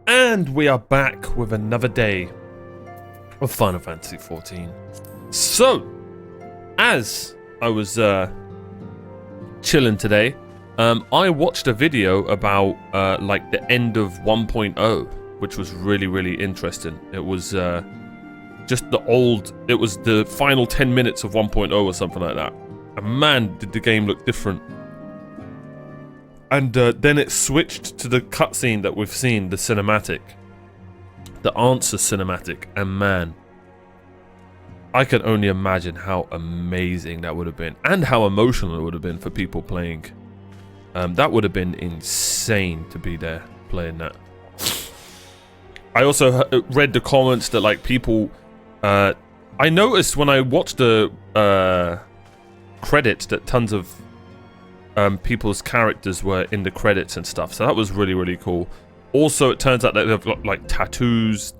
And we are back with another day of Final Fantasy XIV. So, as I was chilling today, I watched a video about like the end of 1.0, which was really interesting. It was just it was the final 10 minutes of 1.0 or something like that. And man, did the game look different. And then it switched to the cutscene that we've seen, the cinematic. The answer cinematic. And man, I can only imagine how amazing that would have been. And how emotional it would have been for people playing. That would have been insane to be there playing that. I also read the comments that like people... I noticed when I watched the credits that tons of people's characters were in the credits and stuff, so that was really cool. Also, it turns out that they've got like tattoos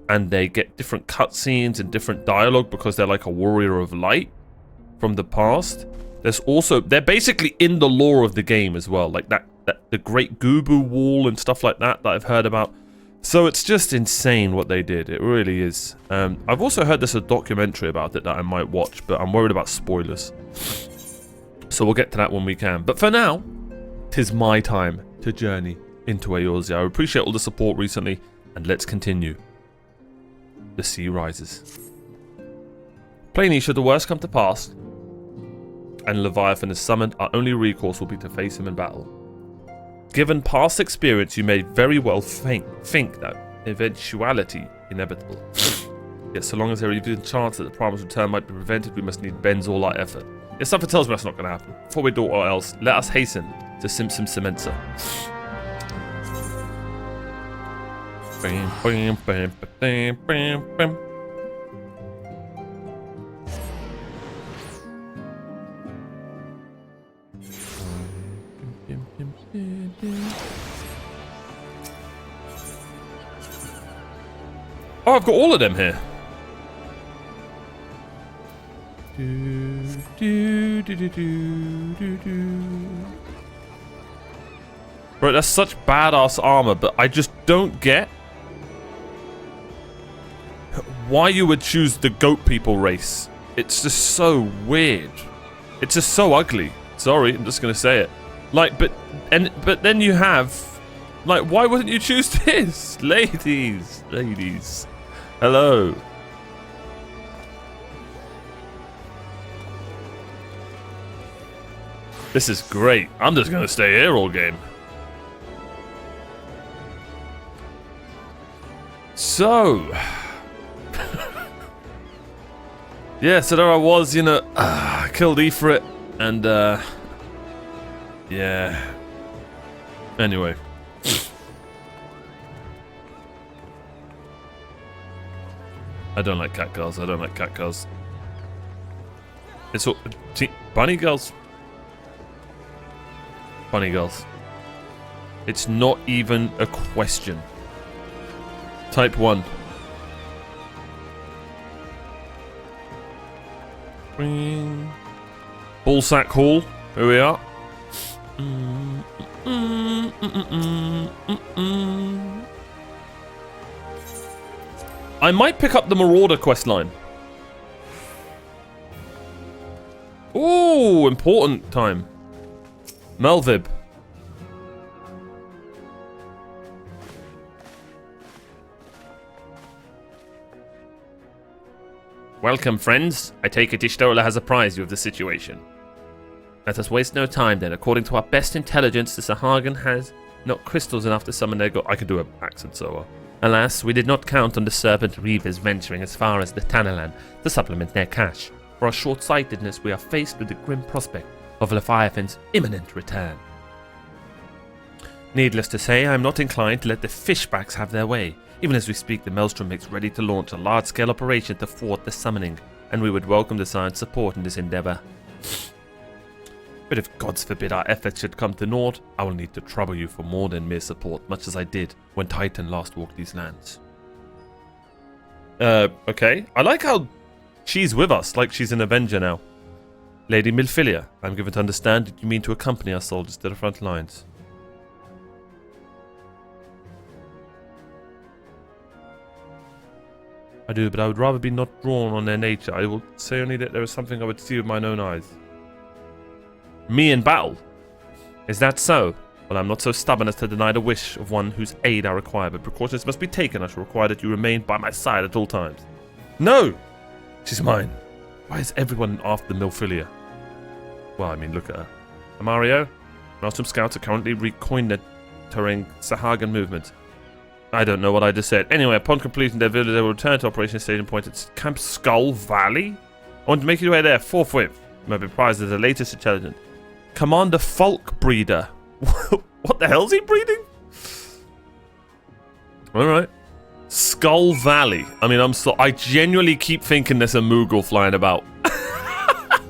and they get different cutscenes and different dialogue because they're like a warrior of light from the past. There's also, they're basically in the lore of the game as well, like that the Great Gubu Wall and stuff like that I've heard about. So it's just insane what they did. It really is. I've also heard there's a documentary about it that I might watch, but I'm worried about spoilers. So we'll get to that when we can. But for now, 'tis my time to journey into Eorzea. I appreciate all the support recently, and let's continue. The sea rises. Plainly, should the worst come to pass, and Leviathan is summoned, our only recourse will be to face him in battle. Given past experience, you may very well think that eventuality inevitable. Yet so long as there is a chance that the promised return might be prevented, we must need Ben's all-out effort. If something tells me that's not going to happen. Before we do all else, let us hasten to Simpson Semenza. Oh, I've got all of them here. Bro, that's such badass armor, but I just don't get why you would choose the goat people race. It's just so weird. It's just so ugly. Sorry, I'm just gonna say it. Like, but then you have, like, why wouldn't you choose this? Ladies. Hello. This is great. I'm just gonna stay here all game. So, yeah, so there I was, you know, killed Ifrit, and yeah. Anyway. I don't like cat girls. It's all bunny girls. Bunny girls. It's not even a question. Type 1. Ballsack Hall. Here we are. I might pick up the Marauder questline. Ooh, important time. Melvib. Welcome, friends. I take it Ishtola has apprised you of the situation. Let us waste no time then. According to our best intelligence, the Sahagin has not crystals enough to summon their god. I can do an accent so well. Alas, we did not count on the Serpent Reavers venturing as far as the Tanalan to supplement their cache. For our short-sightedness, we are faced with the grim prospect of Leviathan's imminent return. Needless to say, I am not inclined to let the fishbacks have their way. Even as we speak, the Maelstrom makes ready to launch a large-scale operation to thwart the summoning, and we would welcome the Science support in this endeavor. But if gods forbid our efforts should come to naught, I will need to trouble you for more than mere support, much as I did when Titan last walked these lands. Okay. I like how she's with us, like she's an Avenger now. Lady Milfilia, I'm given to understand that you mean to accompany our soldiers to the front lines. I do, but I would rather be not drawn on their nature. I will say only that there is something I would see with mine own eyes. Me in battle? Is that so? Well, I'm not so stubborn as to deny the wish of one whose aid I require, but precautions must be taken. I shall require that you remain by my side at all times. No! She's mine. Why is everyone after Milphilia? Well, I mean, look at her. Amario? Maelstrom scouts are currently reconnoitering Sahagan movement. I don't know what I just said. Anyway, upon completing their village, they will return to Operation Staging Point at Camp Skull Valley. I want to make your way there forthwith. You might be prized as the latest intelligence. Commander Falk Breeder. What the hell's he breeding? Alright. Skull Valley. I mean, I genuinely keep thinking there's a Moogle flying about.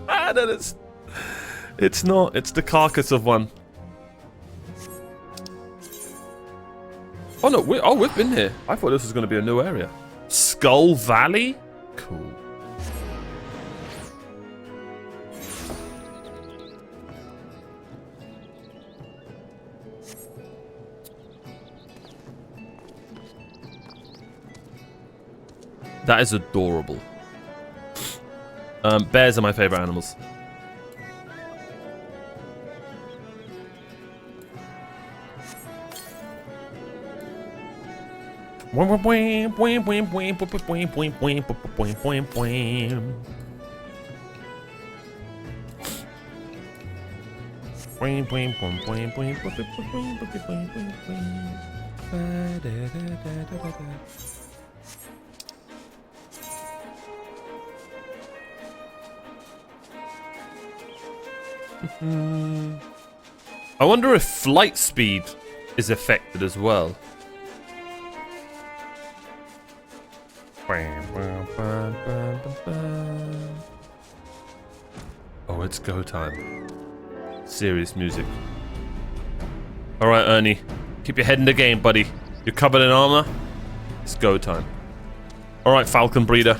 And it's not. It's the carcass of one. Oh no, we've been here. I thought this was going to be a new area. Skull Valley? Cool. That is adorable. Bears are my favorite animals. I wonder if flight speed is affected as well. Oh, it's go time. Serious music. Alright, Ernie. Keep your head in the game, buddy. You're covered in armor. It's go time. Alright, Falcon Breeder.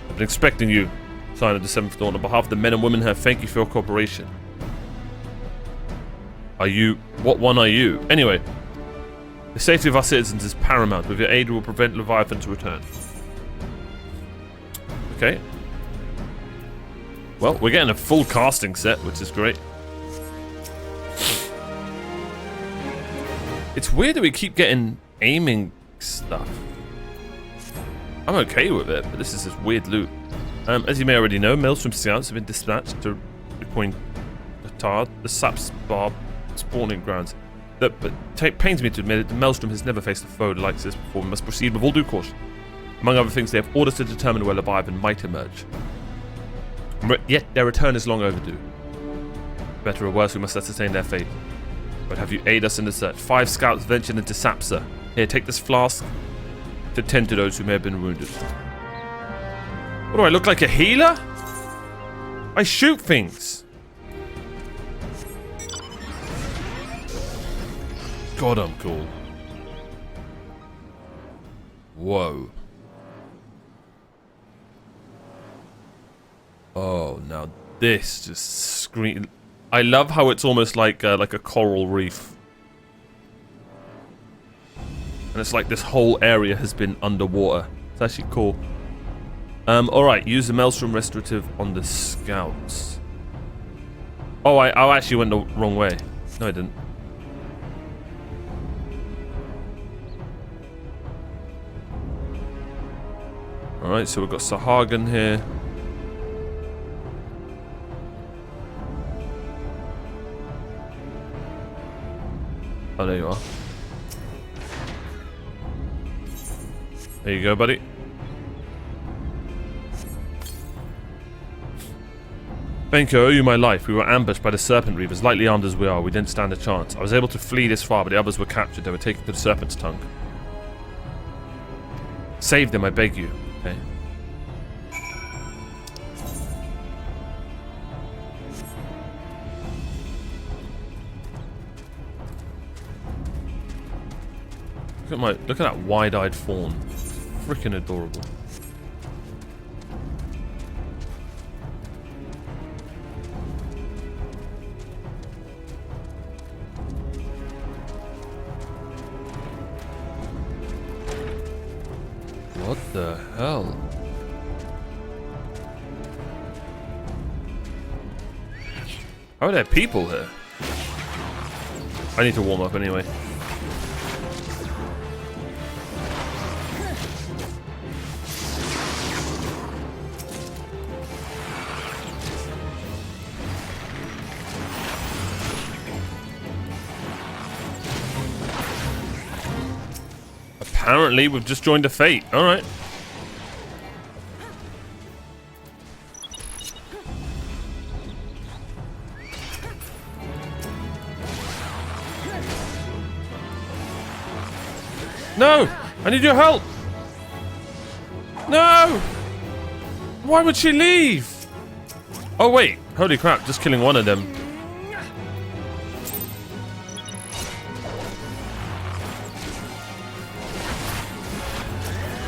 I've been expecting you. Sign of the 7th Dawn. On behalf of the men and women here, thank you for your cooperation. Are you... What one are you? Anyway. The safety of our citizens is paramount. With your aid, we will prevent Leviathan to return. Okay. Well, we're getting a full casting set, which is great. It's weird that we keep getting aiming stuff. I'm okay with it, but this is just weird loot. As you may already know, Maelstrom scouts have been dispatched to Point Tard, the Saps Bar spawning grounds. But it pains me to admit that the Maelstrom has never faced a foe like this before. We must proceed with all due caution. Among other things, they have orders to determine where Leviathan might emerge. Yet their return is long overdue. Better or worse, we must ascertain their fate. But have you aid us in the search? 5 scouts ventured into Sapsa. Here, take this flask to tend to those who may have been wounded. What do I look like, a healer? I shoot things. God, I'm cool. Whoa. Oh, now this just scream. I love how it's almost like a coral reef. And it's like this whole area has been underwater. It's actually cool. Alright, use the Maelstrom Restorative on the scouts. Oh, I actually went the wrong way. No, I didn't. Alright, so we've got Sahagan here. Oh, there you are. There you go, buddy. Benko, I owe you my life. We were ambushed by the Serpent Reavers. Lightly armed as we are, we didn't stand a chance. I was able to flee this far, but the others were captured. They were taken to the Serpent's Tongue. Save them, I beg you. Okay. Look at that wide-eyed fawn. Freaking adorable. The hell? How are there people here? I need to warm up anyway. Apparently, we've just joined a fate. All right. No! I need your help! No! Why would she leave? Oh, wait. Holy crap. Just killing one of them.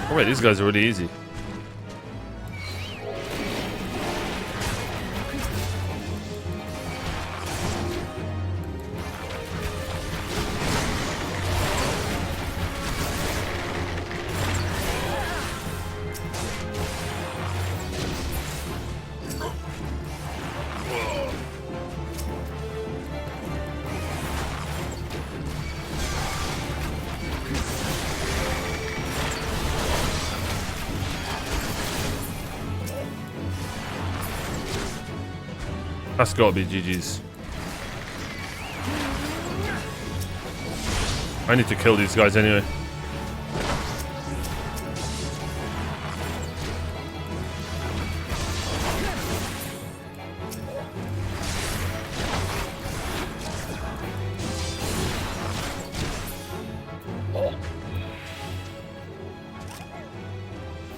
Oh, wait. These guys are really easy. That's gotta be GG's. I need to kill these guys anyway.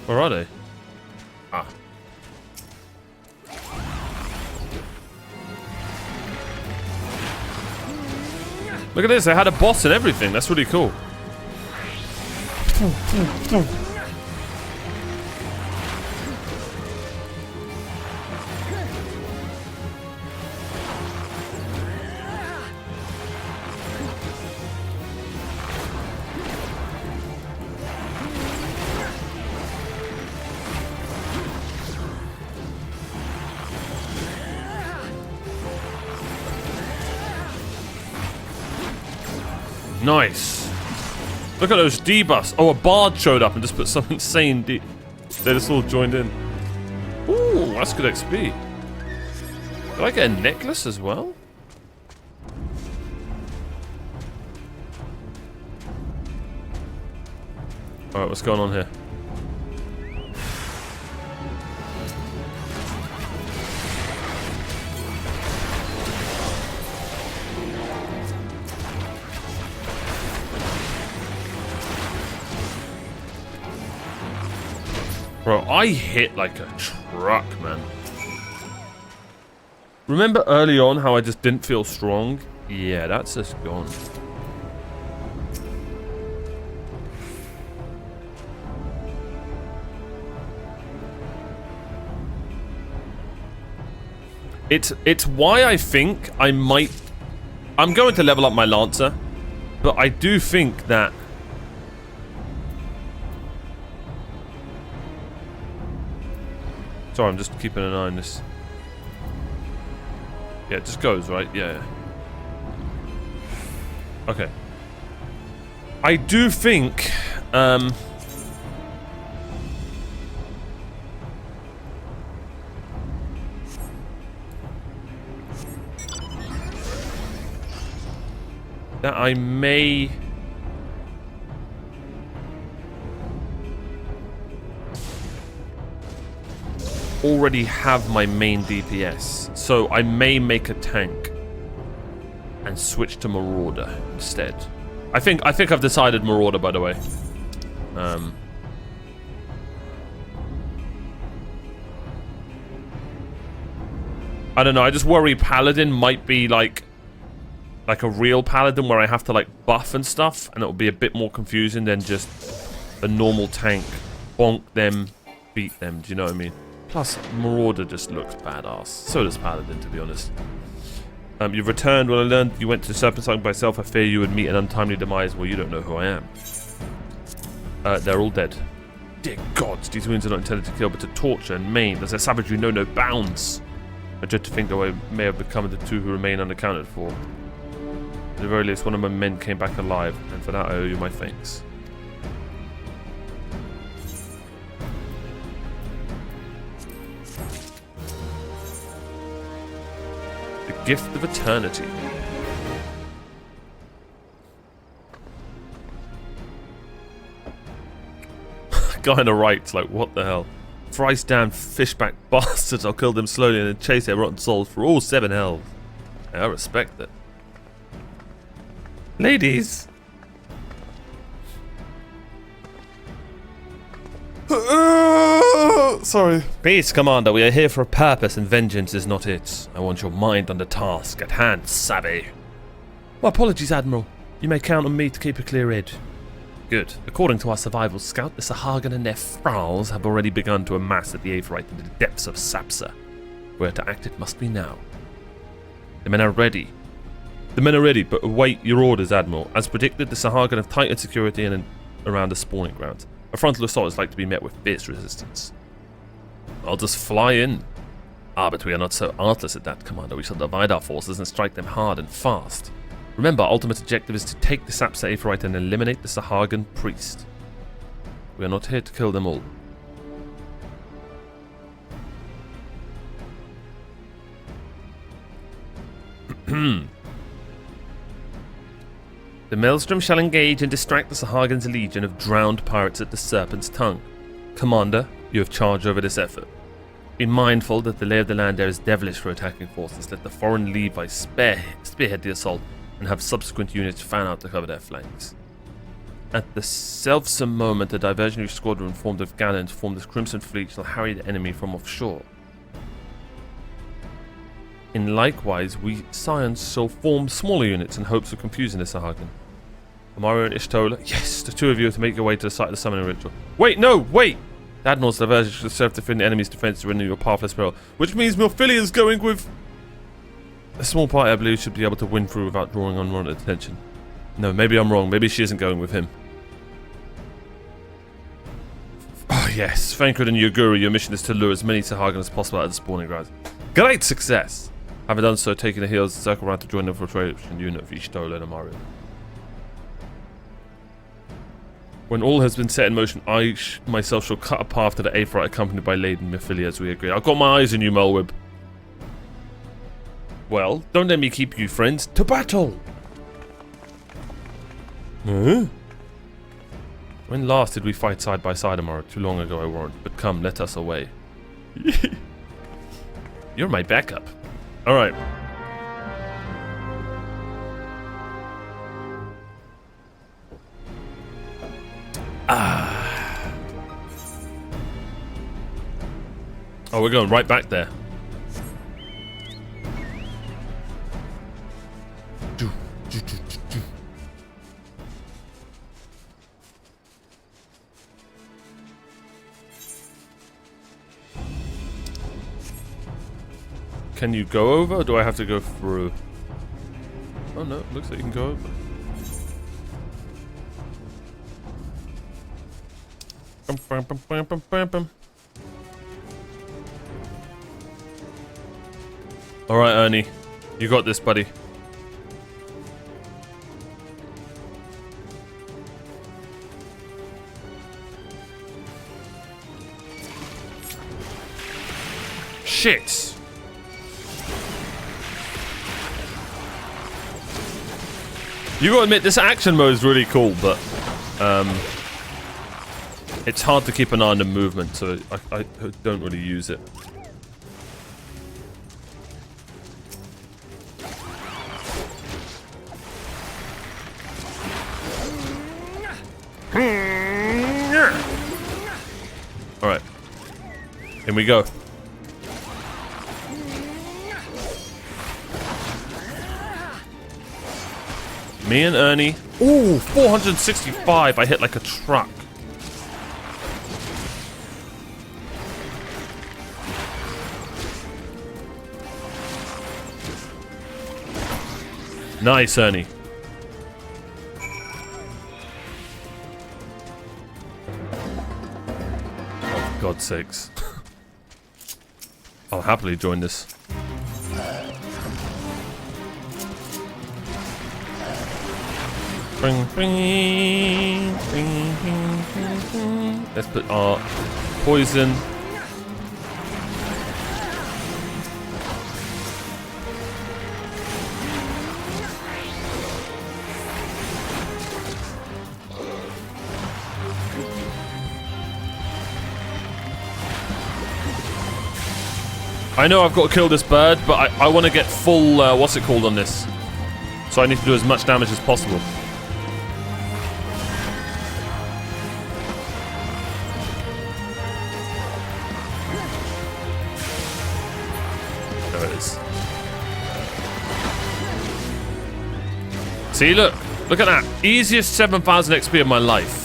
Where are they? Ah. Look at this, they had a boss and everything. That's really cool. Nice. Look at those debuffs. Oh, a bard showed up and just put some insane They just all joined in. Ooh, that's good XP. Did I get a necklace as well? Alright, what's going on here? Bro, I hit like a truck, man. Remember early on how I just didn't feel strong? Yeah, that's just gone. It's why I think I'm going to level up my Lancer, but I do think that sorry, I'm just keeping an eye on this. Yeah, it just goes, right? Yeah. Okay. I do think, that I may already have my main DPS, so I may make a tank and switch to Marauder instead. I think I've decided Marauder, by the way. I don't know. I just worry Paladin might be like a real Paladin where I have to like buff and stuff, and it'll be a bit more confusing than just a normal tank. Bonk them, beat them. Do you know what I mean? Plus, Marauder just looks badass. So does Paladin, to be honest. You've returned. When I learned you went to Serpentine by yourself, I fear you would meet an untimely demise. Well, you don't know who I am. They're all dead. Dear gods, these wounds are not intended to kill, but to torture and maim. As their savagery know no bounds. I dread to think that I may have become the two who remain unaccounted for. At the very least, one of my men came back alive, and for that I owe you my thanks. The gift of eternity. Guy on the right's like, what the hell? Thrice damned fishback bastards, I'll kill them slowly and then chase their rotten souls for all 7 hells. I respect it. Ladies! Sorry. Peace, Commander. We are here for a purpose and vengeance is not it. I want your mind on the task at hand, savvy. My apologies, Admiral. You may count on me to keep a clear head. Good. According to our survival scout, the Sahagin and their thralls have already begun to amass at the Aetheryte in the depths of Sapsa. Where to act it must be now. The men are ready. The men are ready, but await your orders, Admiral. As predicted, the Sahagin have tightened security in and around the spawning grounds. A frontal assault is like to be met with fierce resistance. I'll just fly in. Ah, but we are not so artless at that, Commander. We shall divide our forces and strike them hard and fast. Remember, our ultimate objective is to take the Sapsa Aetheryte and eliminate the Sahagin priest. We are not here to kill them all. The Maelstrom shall engage and distract the Sahagin's legion of drowned pirates at the Serpent's Tongue. Commander, you have charge over this effort. Be mindful that the lay of the land there is devilish for attacking forces. Let the foreign Levites spearhead the assault and have subsequent units fan out to cover their flanks. At the selfsome moment, a diversionary squadron formed of gallants formed as Crimson Fleet shall harry the enemy from offshore. In likewise, we Scions shall form smaller units in hopes of confusing the Sahagin. Amario and Ishtola, yes, the two of you are to make your way to the site of the summoning ritual. Wait, no, wait! The Admiral's diversion should serve to defend the enemy's defense to renew your pathless peril, which means Milphilia's going with... A small party, I believe, should be able to win through without drawing unwanted attention. No, maybe I'm wrong. Maybe she isn't going with him. Oh, yes. Thancred and Yoguri, your mission is to lure as many Sahagin as possible out of the spawning grounds. Great success! Having done so, taking the heels, circle around to join the infiltration unit of Ishtola and Amario. When all has been set in motion, I myself shall cut a path to the Aetheryte accompanied by Lady Milphilia as we agree. I've got my eyes on you, Mulwib. Well, don't let me keep you, friends. To battle! Huh? When last did we fight side by side, Amara? Too long ago, I warrant. But come, let us away. You're my backup. Alright. Oh, we're going right back there. Can you go over, or do I have to go through? Oh no, looks like you can go over. Alright, Ernie. You got this, buddy. Shit! You gotta admit, this action mode is really cool, but it's hard to keep an eye on the movement, so I don't really use it. Alright. Here we go. Me and Ernie. Ooh, 465. I hit like a truck. Nice, Ernie. God's sakes. I'll happily join this. Let's put our poison. I know I've got to kill this bird, but I want to get full, what's it called on this? So I need to do as much damage as possible. There it is. See, look at that. Easiest 7,000 XP of my life.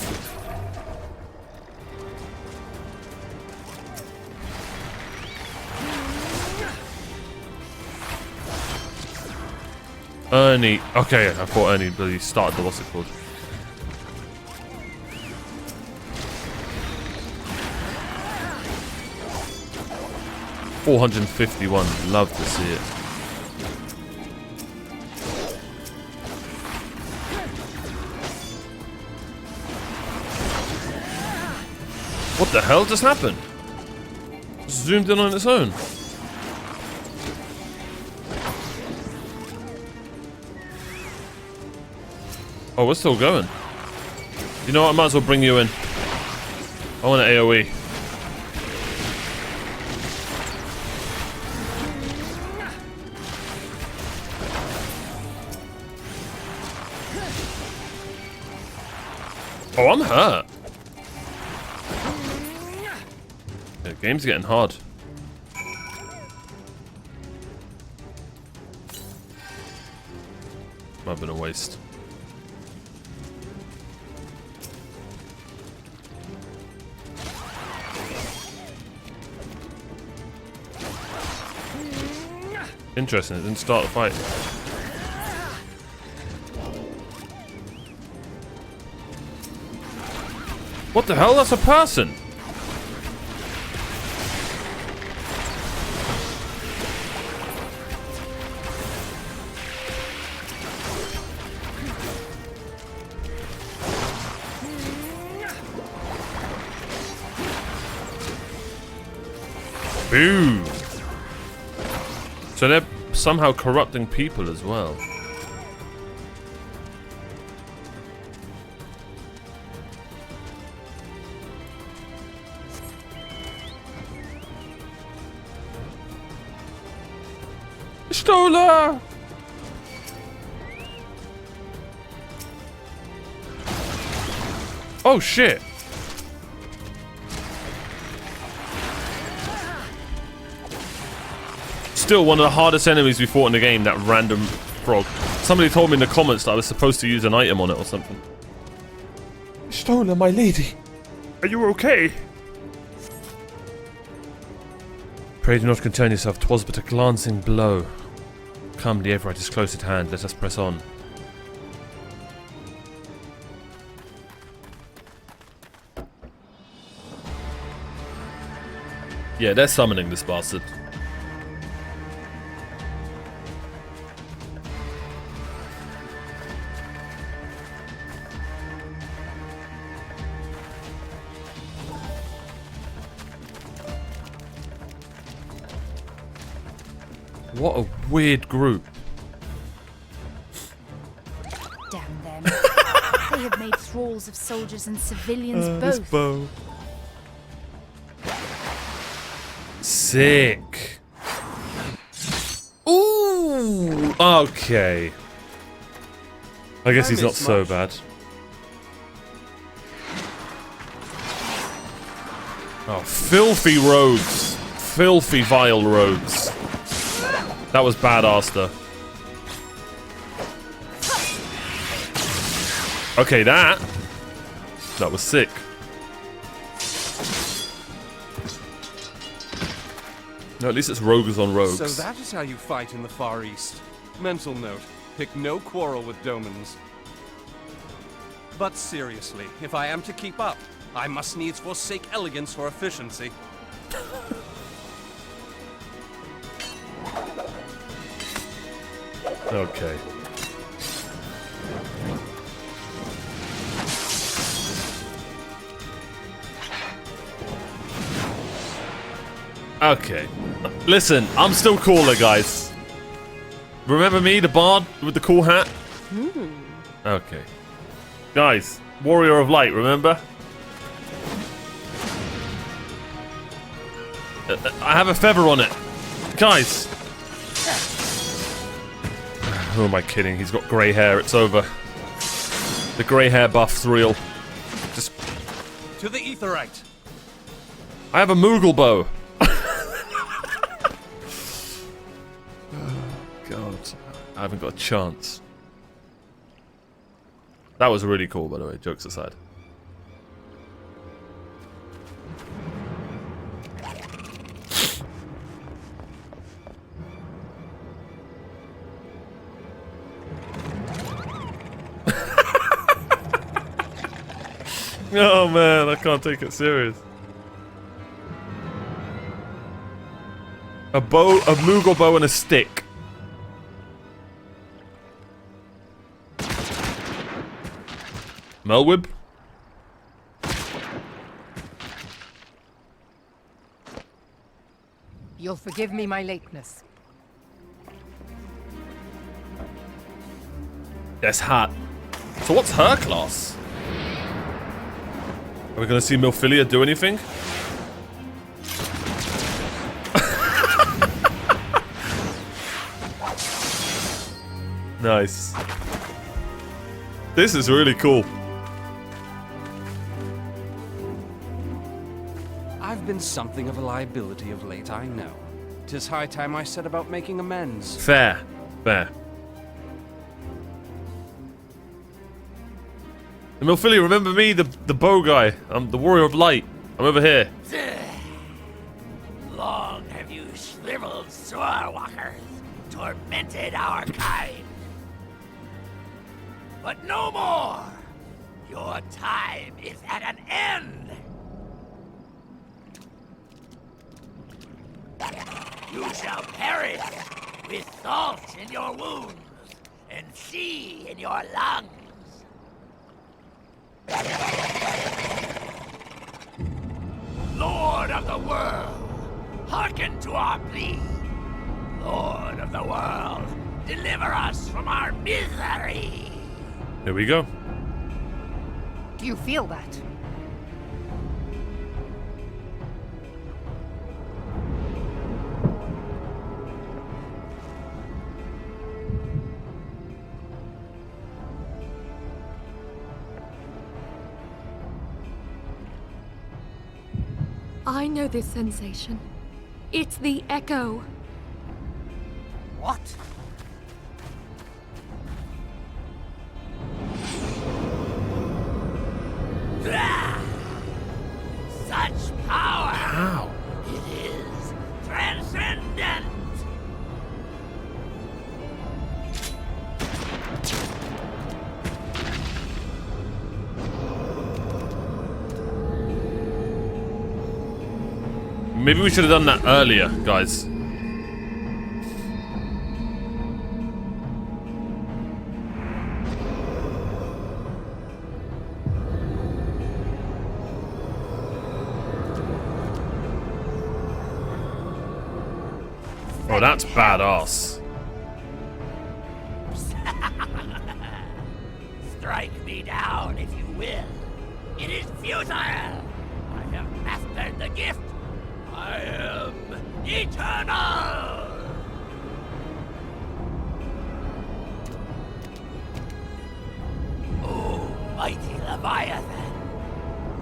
Ernie. Okay, I thought Ernie really started the what's it called. $451. Love to see it. What the hell just happened? Just zoomed in on its own. Oh, we're still going. You know what? I might as well bring you in. I want an AoE. Oh, I'm hurt. The game's getting hard. Might have been a waste. Interesting, it didn't start the fight. What the hell? That's a person! Boo! So they're somehow corrupting people as well. Stola! Oh shit! Still one of the hardest enemies we fought in the game, that random frog. Somebody told me in the comments that I was supposed to use an item on it or something. Stola, my lady. Are you okay? Pray do not concern yourself, 'twas but a glancing blow. Come, the Everite is close at hand, let us press on. Yeah, they're summoning this bastard. What a weird group. Damn them. They have made thralls of soldiers and civilians both. This bow. Sick. Ooh. Okay. I guess he's not so bad. Oh, filthy rogues. Filthy, vile rogues. That was badass though. Okay, that was sick. No, at least it's rogues on rogues. So that is how you fight in the Far East. Mental note, pick no quarrel with Domans. But seriously, if I am to keep up, I must needs forsake elegance for efficiency. Okay. Okay. Listen, I'm still cooler, guys. Remember me, the bard with the cool hat? Okay. Guys, Warrior of Light, remember? I have a feather on it. Guys. Who am I kidding? He's got grey hair. It's over. The grey hair buff's real. Just... To the Aetherite. I have a Moogle bow. God. I haven't got a chance. That was really cool, by the way. Jokes aside. Oh man, I can't take it serious. A bow, a Moogle bow and a stick. Melwib? You'll forgive me my lateness. That's hot. So what's her class? Are we gonna see Milphilia do anything? Nice. This is really cool. I've been something of a liability of late, I know. 'Tis high time I set about making amends. Fair. Fair. Milphilia, remember me, the bow guy? I'm the Warrior of Light. I'm over here. Long have you shriveled swordwalkers tormented our kind. But no more! Your time is at an end! You shall perish with salt in your wounds and sea in your lungs. Lord of the world, hearken to our plea. Lord of the world, deliver us from our misery. Here we go. Do you feel that? I know this sensation. It's the echo. What? Ah! Such power! How? It is transcendent! Maybe we should have done that earlier, guys. Oh, that's badass. Strike me down if you will. It is futile. I have mastered the gift. I am eternal. O mighty Leviathan,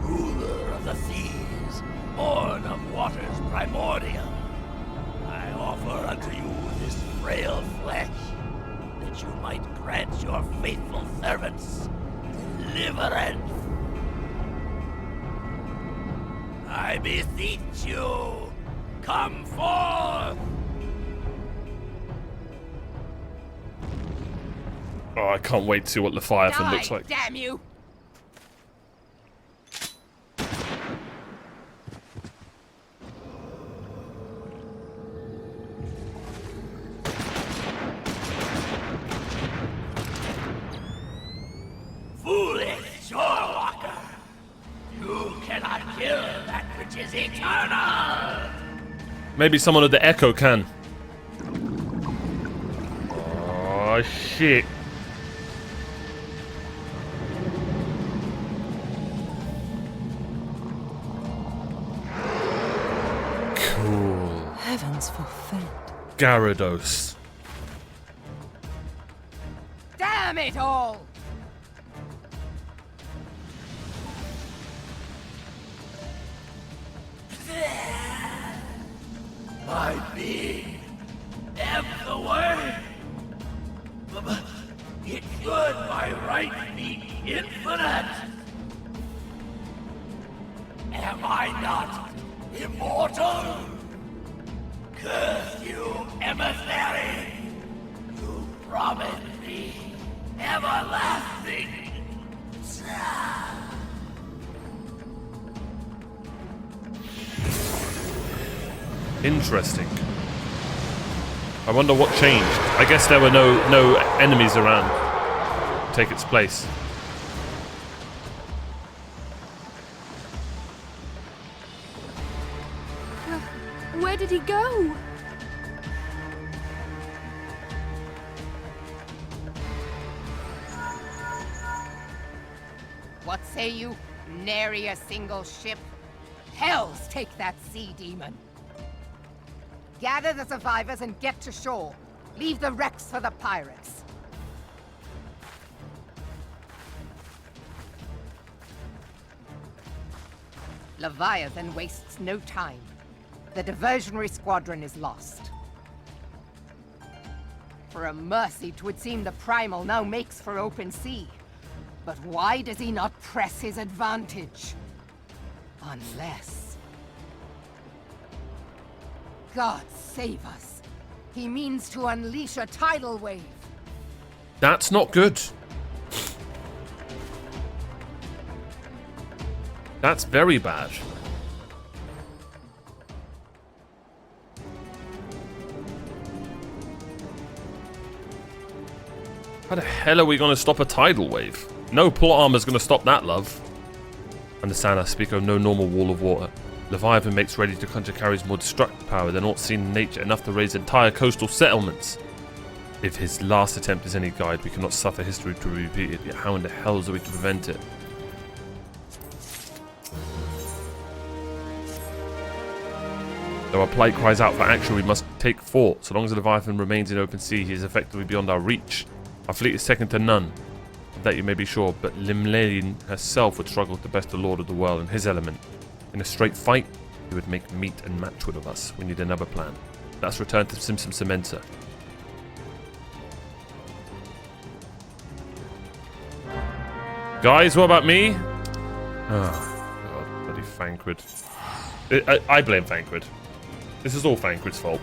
ruler of the seas, born of waters primordial, I offer unto you this frail flesh, that you might grant your faithful servants deliverance. I beseech you, come forth! Oh, I can't wait to see what Leviathan looks like. Damn you! foolish shorewalker! You cannot kill that which is eternal! Maybe someone at the Echo can. Oh, shit. Cool. Heavens forfend. Gyarados. Damn it all! My being ebbs away. But it should by right be infinite. Am I not immortal? Curse you, emissary! You promised me everlasting. Interesting. I wonder what changed. I guess there were no enemies around to take its place. Where did he go? What say you? Nary a single ship? Hells take that sea demon! Gather the survivors and get to shore. Leave the wrecks for the pirates. Leviathan wastes no time. The diversionary squadron is lost. For a mercy, 'twould seem the Primal now makes for open sea. But why does he not press his advantage? Unless... God save us. He means to unleash a tidal wave. That's not good. That's very bad. How the hell are we going to stop a tidal wave? No plot armor's going to stop that, love. Understand I speak of no normal wall of water. Leviathan makes ready to conjure carries more destructive power than aught seen in nature, enough to raise entire coastal settlements. If his last attempt is any guide, we cannot suffer history to repeat it, yet how in the hell are we to prevent it? Though our plight cries out for action, we must take fort. So long as the Leviathan remains in open sea, he is effectively beyond our reach. Our fleet is second to none, of that you may be sure, but Limlane herself would struggle to best the Lord of the World in his element. In a straight fight, he would make meat and matchwood of us. We need another plan. Let's return to Simpson Cementer. Guys, what about me? Oh, God, bloody Thancred. I blame Thancred. This is all Thancred's fault.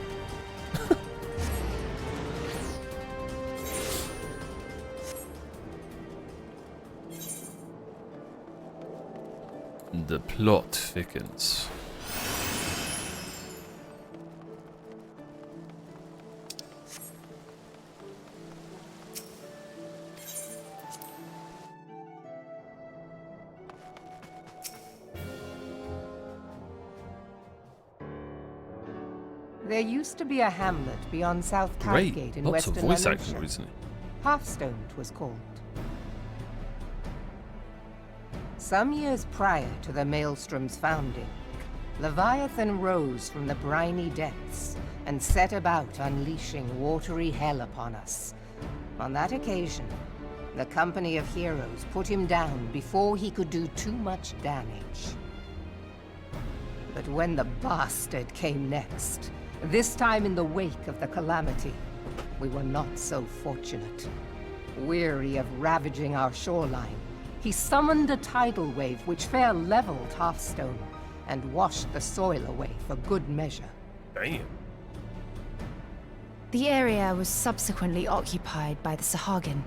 The plot thickens. There used to be a hamlet beyond South Great, Cowgate in lots of Western voice Lanarkshire. acting recently. Halfstone, 'twas called. Some years prior to the Maelstrom's founding, Leviathan rose from the briny depths and set about unleashing watery hell upon us. On that occasion, the company of heroes put him down before he could do too much damage. But when the bastard came next, this time in the wake of the calamity, we were not so fortunate. Weary of ravaging our shoreline, he summoned a tidal wave which fair leveled Halfstone and washed the soil away for good measure. Damn. The area was subsequently occupied by the Sahagin.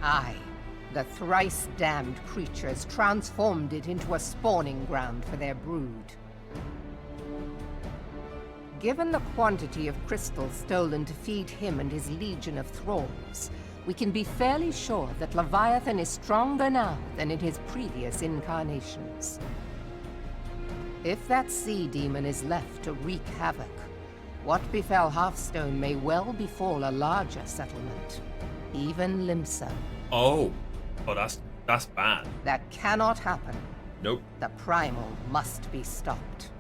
Aye, the thrice-damned creatures transformed it into a spawning ground for their brood. Given the quantity of crystal stolen to feed him and his legion of thralls, we can be fairly sure that Leviathan is stronger now than in his previous incarnations. If that sea demon is left to wreak havoc, what befell Hearthstone may well befall a larger settlement, even Limsa. Oh, that's bad. That cannot happen. Nope. The primal must be stopped.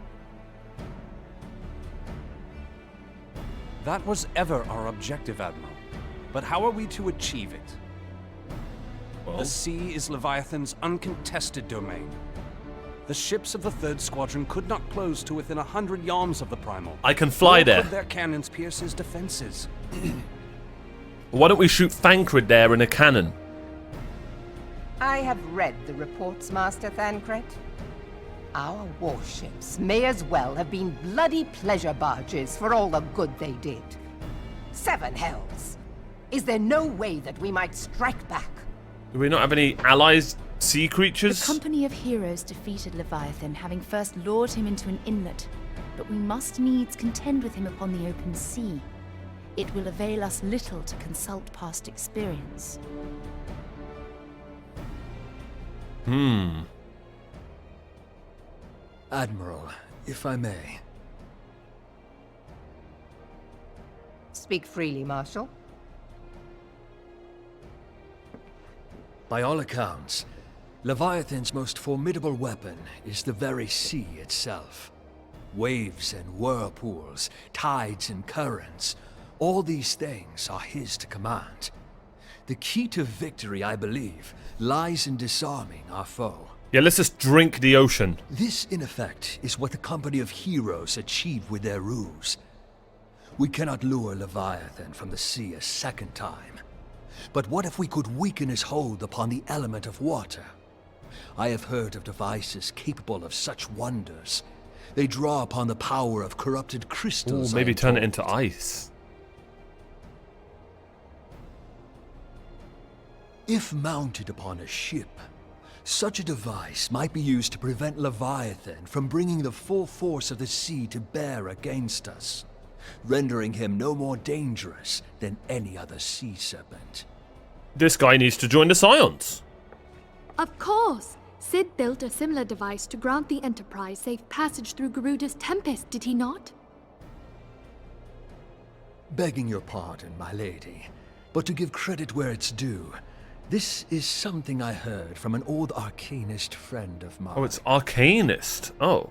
That was ever our objective, Admiral. But how are we to achieve it? Well, The sea is Leviathan's uncontested domain. The ships of the 3rd Squadron could not close to within 100 yards of the primal. I can fly Nor there. could their cannons pierce his defenses. Why don't we shoot Thancred there in a cannon? I have read the reports, Master Thancred. Our warships may as well have been bloody pleasure barges for all the good they did. 7 hells! Is there no way that we might strike back? Do we not have any allies, sea The creatures? company of heroes defeated Leviathan, having first lured him into an inlet, but we must needs contend with him upon the open sea. It will avail us little to consult past experience. Admiral, if I may. Speak freely, Marshal. By all accounts, Leviathan's most formidable weapon is the very sea itself. Waves and whirlpools, tides and currents, all these things are his to command. The key to victory, I believe, lies in disarming our foe. Yeah, let's just drink the ocean. This, in effect, is what the company of heroes achieved with their ruse. We cannot lure Leviathan from the sea a second time. But what if we could weaken his hold upon the element of water? I have heard of devices capable of such wonders. They draw upon the power of corrupted Ooh, crystals. maybe I am turn it told. into ice. If mounted upon a ship, such a device might be used to prevent Leviathan from bringing the full force of the sea to bear against us, rendering him no more dangerous than any other sea serpent. This guy needs to join the Scions. Of course! Sid built a similar device to grant the Enterprise safe passage through Garuda's Tempest, did he not? Begging your pardon, my lady, but to give credit where it's due, this is something I heard from an old arcanist friend of mine. Oh, it's Arcanist. Oh.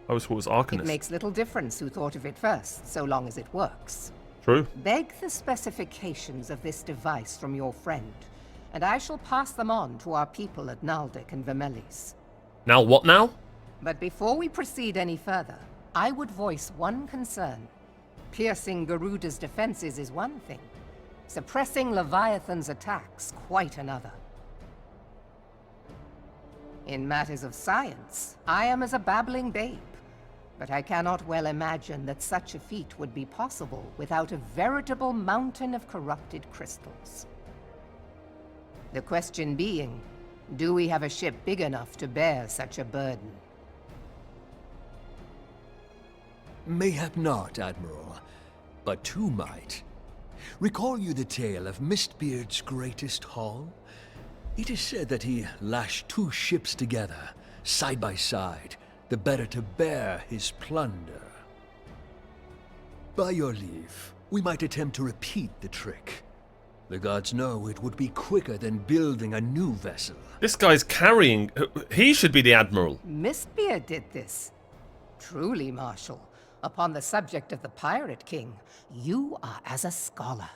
I always thought it was Arcanist. It makes little difference who thought of it first, so long as it works. True. Beg the specifications of this device from your friend, and I shall pass them on to our people at Naldic and Vermelis. Now what now? But before we proceed any further, I would voice one concern. Piercing Garuda's defenses is one thing. Suppressing Leviathan's attacks, quite another. In matters of science, I am as a babbling babe, but I cannot well imagine that such a feat would be possible without a veritable mountain of corrupted crystals. The question being, do we have a ship big enough to bear such a burden? Mayhap not, Admiral, but two might. Recall you the tale of Mistbeard's greatest haul? It is said that he lashed 2 ships together, side by side, the better to bear his plunder. By your leave, we might attempt to repeat the trick. The gods know it would be quicker than building a new vessel. This guy's carrying... He should be the Admiral. Mistbeard did this. Truly, Marshal, upon the subject of the Pirate King, you are as a scholar.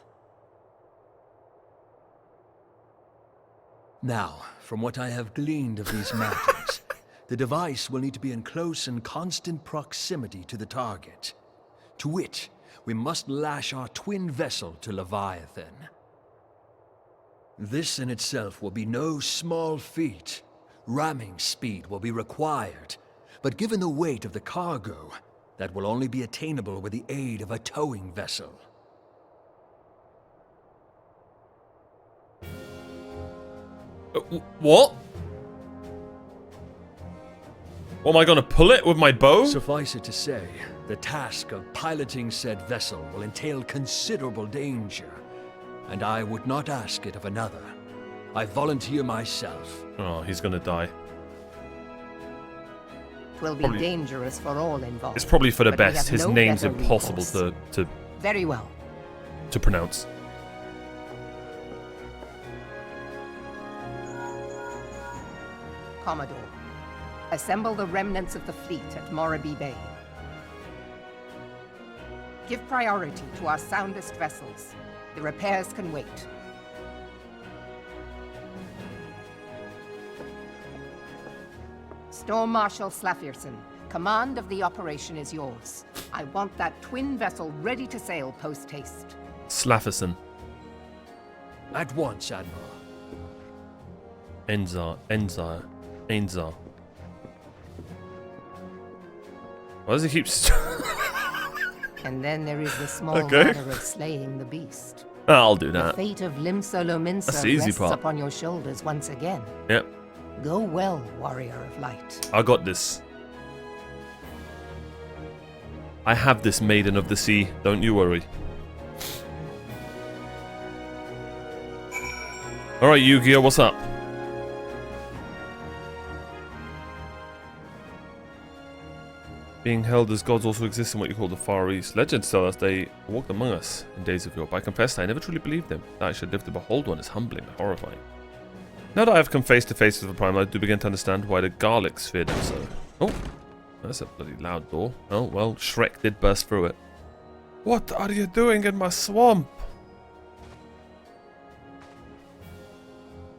Now, from what I have gleaned of these matters, the device will need to be in close and constant proximity to the target. To wit, we must lash our twin vessel to Leviathan. This in itself will be no small feat. Ramming speed will be required, but given the weight of the cargo, that will only be attainable with the aid of a towing vessel. What? What, am I gonna pull it with my bow? Suffice it to say, the task of piloting said vessel will entail considerable danger, and I would not ask it of another. I volunteer myself. Oh, he's gonna die. Twill be Probably- dangerous for all involved. It's probably for the but we best. have His no name's better impossible recourse. to Very well. pronounce. Commodore, assemble the remnants of the fleet at Morabee Bay. Give priority to our soundest vessels. The repairs can wait. Storm Marshal Slafirson, command of the operation is yours. I want that twin vessel ready to sail post-haste. Slafferson. At once, Admiral. Enzar. Why does he keep... And then there is the small Okay. matter of slaying the beast. I'll do The that. fate of Limsolo Minsa That's the easy rests part. upon your shoulders once again. Yep, Go well, warrior of light. I got this. I have this, Maiden of the Sea. Don't you worry. Alright, Yu-Gi-Oh, what's up? Being held as gods also exists in what you call the Far East. Legends tell us they walked among us in days of yore, but I confess I never truly believed them. That I should live to behold one is humbling and horrifying. Now that I have come face to face with the Prime, I do begin to understand why the Garlics feared them so. Oh, that's a bloody loud door. Oh, well, Shrek did burst through it. What are you doing in my swamp?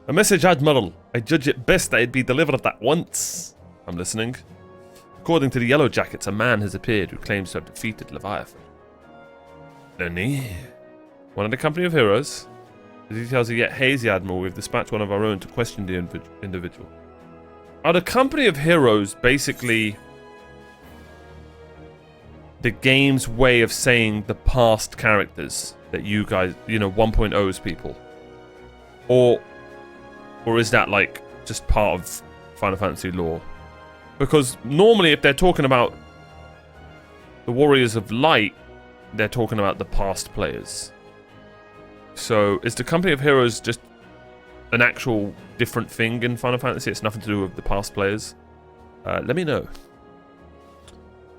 A message, Admiral. I judge it best that it be delivered at once. I'm listening. According to the Yellow Jackets, a man has appeared who claims to have defeated Leviathan. Nani? One of the company of heroes? The details are yet hazy, Admiral. We've dispatched one of our own to question the individual. Are the company of heroes basically the game's way of saying the past characters that you guys, 1.0's people? Or is that like just part of Final Fantasy lore? Because normally if they're talking about the Warriors of Light, they're talking about the past players. So is the Company of Heroes just an actual different thing in Final Fantasy? It's nothing to do with the past players? Let me know.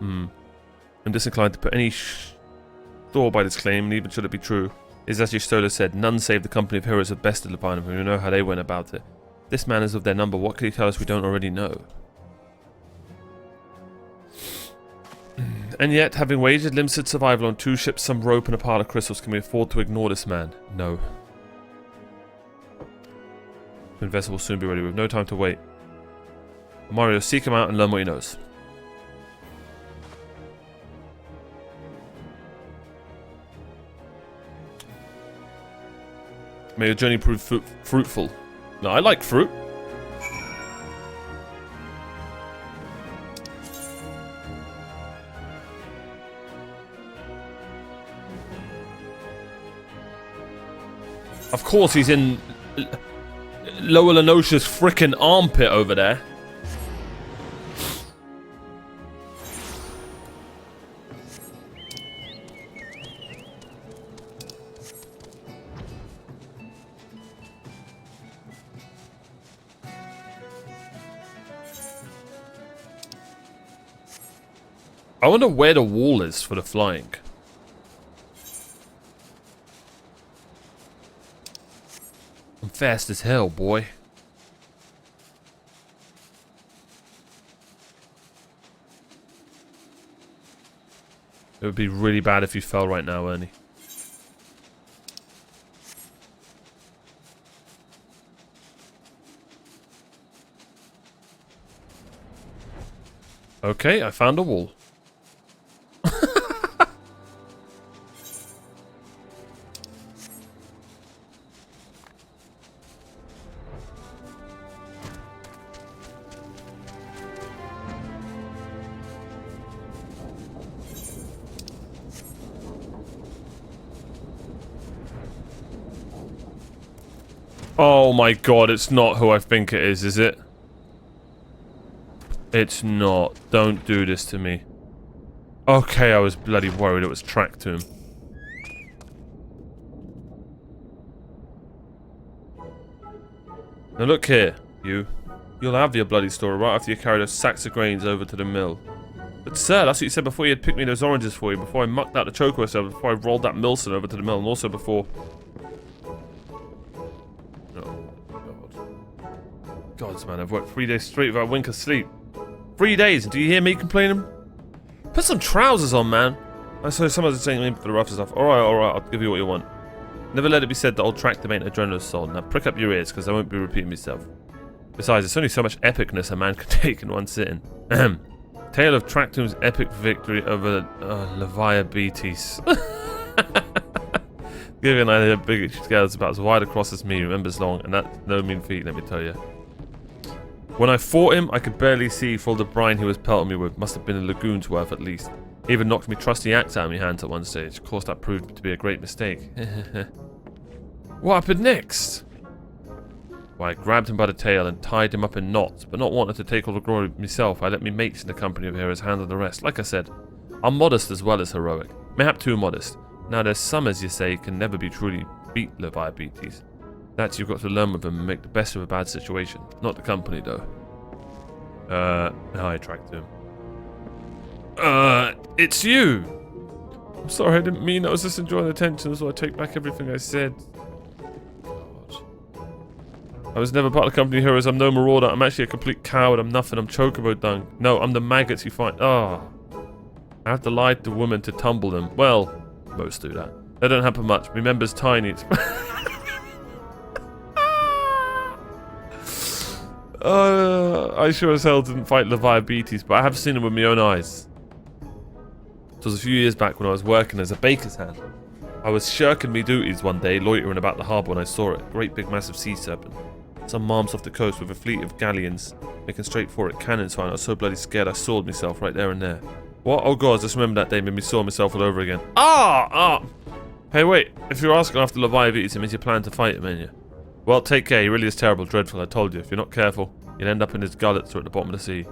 I'm disinclined to put any store by this claim, and even should it be true. Is as Stola said, none save the Company of Heroes have bested Leviathan, and we know how they went about it. If this man is of their number, what can he tell us we don't already know? And yet, having wagered limited survival on 2 ships, some rope, and a pile of crystals, can we afford to ignore this man? No. The vessel will soon be ready. We have no time to wait. Mario, seek him out and learn what he knows. May your journey prove fruitful. No, I like fruit. Of course he's in Lower Lenosha's frickin' armpit over there. I wonder where the wall is for the flying. I'm fast as hell, boy. It would be really bad if you fell right now, Ernie. Okay, I found a wall. Oh my god, it's not who I think it is it? It's not. Don't do this to me. Okay, I was bloody worried it was tracked to him. Now look here, you. You'll have your bloody story right after you carry those sacks of grains over to the mill. But sir, that's what you said before you had picked me those oranges for you, before I mucked out the choco myself, before I rolled that Milson over to the mill, and also before... Oh, God. Gods, man, I've worked 3 days straight without a wink of sleep. 3 days, and do you hear me complaining? Put some trousers on, man. I saw someone's saying me for the rough stuff. Alright, I'll give you what you want. Never let it be said that old track ain't a journalist's soul. Now prick up your ears, because I won't be repeating myself. Besides, there's only so much epicness a man can take in one sitting. Ahem. Tale of Tractum's epic victory over Leviabetes. Giving an idea of big scales about as wide across as me, remembers long, and that's no mean feat, let me tell you. When I fought him, I could barely see for all the brine he was pelting me with. Must have been a lagoon's worth at least. He even knocked me trusty axe out of my hands at one stage. Of course, that proved to be a great mistake. What happened next? Well, I grabbed him by the tail and tied him up in knots, but not wanting to take all the glory myself, I let me mates in the company of heroes handle the rest. Like I said, I'm modest as well as heroic. Mayhap too modest. Now there's some, as you say, can never be truly beat Leviabetes. That you've got to learn with him and make the best of a bad situation. Not the company, though. Now I tracked him. It's you! I'm sorry, I didn't mean I was just enjoying the tension, so I take back everything I said. I was never part of the company of heroes. I'm no marauder. I'm actually a complete coward. I'm nothing. I'm chocobo dung. No, I'm the maggots you find. Oh. I have to lie to women to tumble them. Well, most do that. That don't happen much. Remember's tiny. I sure as hell didn't fight Leviabetes, but I have seen him with my own eyes. It was a few years back when I was working as a baker's hand. I was shirking me duties one day, loitering about the harbour when I saw it. Great big massive sea serpent. Some marms off the coast with a fleet of galleons making straight for it, cannons firing. I was so bloody scared I sawed myself right there and there. What? Oh god, I just remember that day made me saw myself all over again. Hey wait, if you're asking after Leviabetes, it means you plan to fight him, ain't you? Well, take care, he really is terrible, dreadful, I told you. If you're not careful, you'll end up in his gullets or at the bottom of the sea.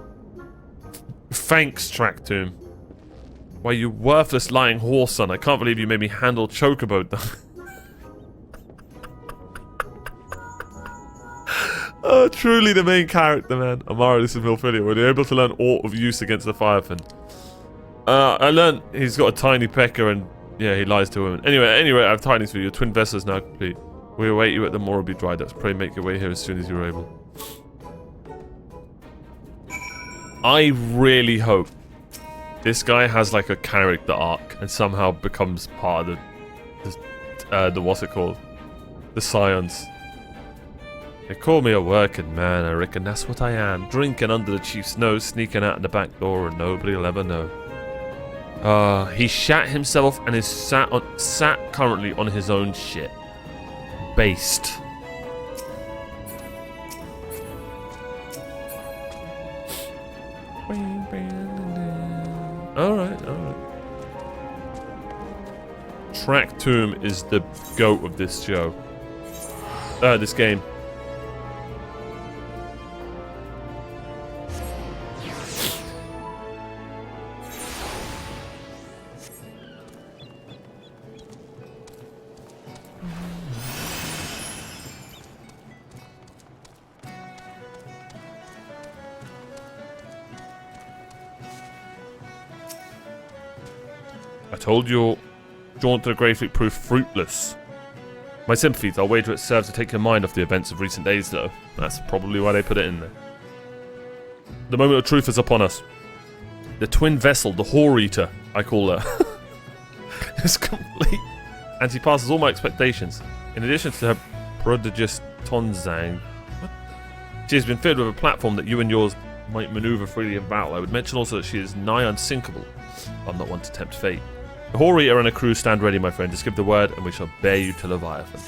Thanks, Tractum. Why, you worthless lying horse son, I can't believe you made me handle chocobo. Oh, truly the main character, man. Amario, this is Milfilia. Were they able to learn aught of use against the Firefin? I learned he's got a tiny pecker and, yeah, he lies to women. Anyway, I have tidings for you. Your twin vessel is now complete. We await you at the Morrowby dry docks. Pray make your way here as soon as you're able. I really hope this guy has like a character arc and somehow becomes part of the what's it called? The Scions. They call me a working man, I reckon that's what I am. Drinking under the chief's nose, sneaking out the back door, and nobody'll ever know. He shat himself and is sat currently on his own shit. Based. Alright. Tractum is the goat of this show. This game. I told you, jaunt to the grave fleet proved fruitless. My sympathies, I'll wager it serves to take your mind off the events of recent days, though. That's probably why they put it in there. The moment of truth is upon us. The twin vessel, the Whore Eater, I call her, is complete, and she passes all my expectations. In addition to her prodigious Tonzang, she has been fitted with a platform that you and yours might maneuver freely in battle. I would mention also that she is nigh unsinkable. I'm not one to tempt fate. The Whore Eater and a crew stand ready, my friend. Just give the word and we shall bear you to Leviathan.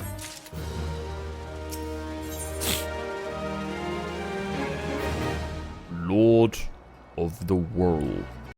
Lord of the world.